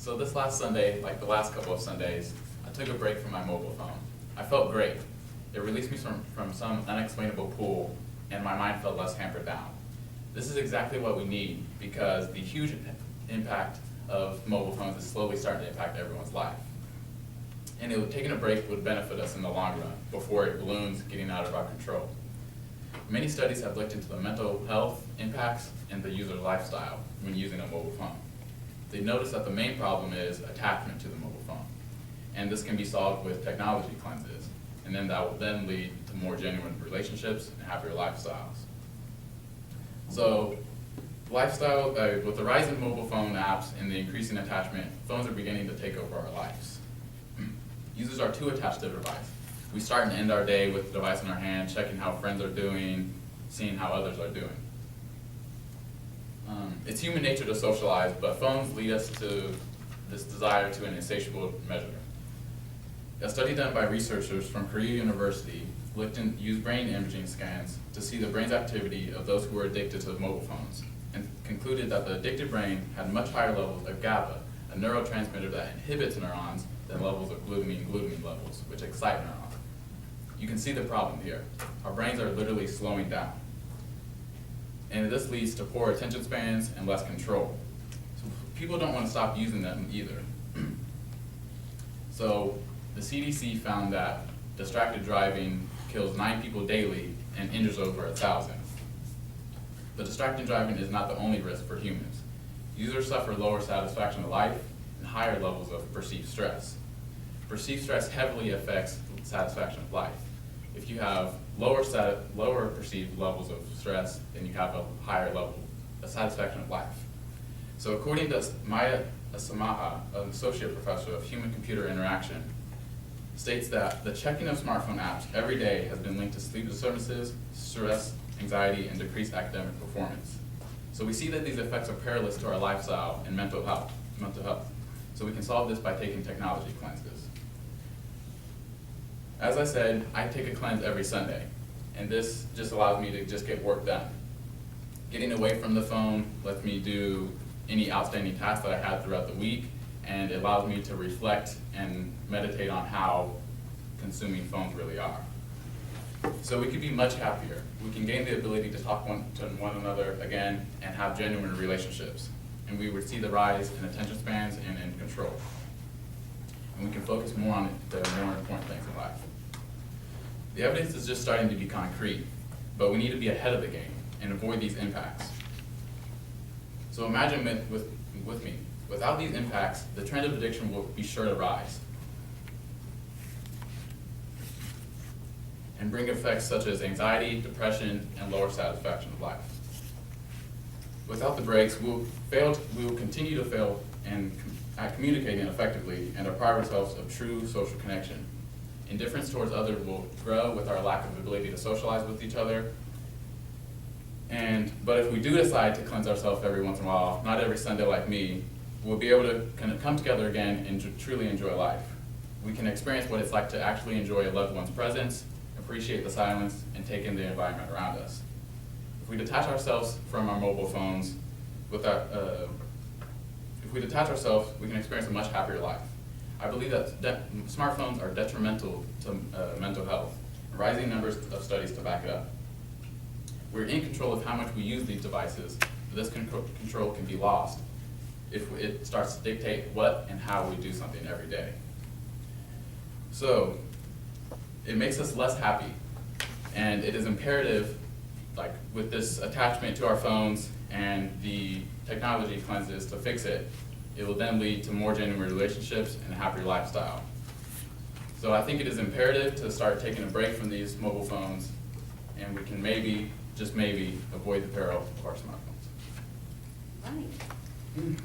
So this last Sunday, like the last couple of Sundays, I took a break from my mobile phone. I felt great. It released me from some unexplainable pull, and my mind felt less hampered down. This is exactly what we need because the huge impact of mobile phones is slowly starting to impact everyone's life. And taking a break would benefit us in the long run before it balloons getting out of our control. Many studies have looked into the mental health impacts and the user's lifestyle when using a mobile phone. They noticed that the main problem is attachment to the mobile phone. And this can be solved with technology cleanses. And then that will then lead to more genuine relationships and happier lifestyles. So, with the rise in mobile phone apps and the increasing attachment, phones are beginning to take over our lives. Users are too attached to the device. We start and end our day with the device in our hand, checking how friends are doing, seeing how others are doing. It's human nature to socialize, but phones lead us to this desire to an insatiable measure. A study done by researchers from Korea University used brain imaging scans to see the brain's activity of those who were addicted to mobile phones, and concluded that the addicted brain had much higher levels of GABA, a neurotransmitter that inhibits neurons, than levels of glutamine levels, which excite neurons. You can see the problem here. Our brains are literally slowing down. And this leads to poor attention spans and less control. So people don't want to stop using them either. So the CDC found that distracted driving kills 9 people daily and injures over 1,000. But distracted driving is not the only risk for humans. Users suffer lower satisfaction of life and higher levels of perceived stress. Perceived stress heavily affects satisfaction of life. If you have lower perceived levels of stress, then you have a higher level of satisfaction of life. So according to Maya Asamaha, an associate professor of human-computer interaction, states that the checking of smartphone apps every day has been linked to sleep disturbances, stress, anxiety, and decreased academic performance. So we see that these effects are perilous to our lifestyle and mental health. So we can solve this by taking technology cleanses. As I said, I take a cleanse every Sunday, and this just allows me to just get work done. Getting away from the phone lets me do any outstanding tasks that I had throughout the week, and it allows me to reflect and meditate on how consuming phones really are. So we could be much happier. We can gain the ability to talk to one another again and have genuine relationships. And we would see the rise in attention spans and in control. And we can focus more on the more important things in life. The evidence is just starting to be concrete, but we need to be ahead of the game and avoid these impacts. So imagine with me, without these impacts, the trend of addiction will be sure to rise and bring effects such as anxiety, depression, and lower satisfaction of life. Without the breaks, we will continue to fail at communicating effectively and deprive ourselves of true social connection. Indifference towards others will grow with our lack of ability to socialize with each other. But if we do decide to cleanse ourselves every once in a while, not every Sunday like me, we'll be able to kind of come together again and truly enjoy life. We can experience what it's like to actually enjoy a loved one's presence, appreciate the silence, and take in the environment around us. If we detach ourselves from our mobile phones, we can experience a much happier life. I believe that smartphones are detrimental to mental health. Rising numbers of studies to back it up. We're in control of how much we use these devices, but this control can be lost if it starts to dictate what and how we do something every day. So, it makes us less happy, and it is imperative, like with this attachment to our phones and the technology cleanses to fix it, it will then lead to more genuine relationships and a happier lifestyle. So I think it is imperative to start taking a break from these mobile phones, and we can maybe, just maybe, avoid the peril of our smartphones. Right.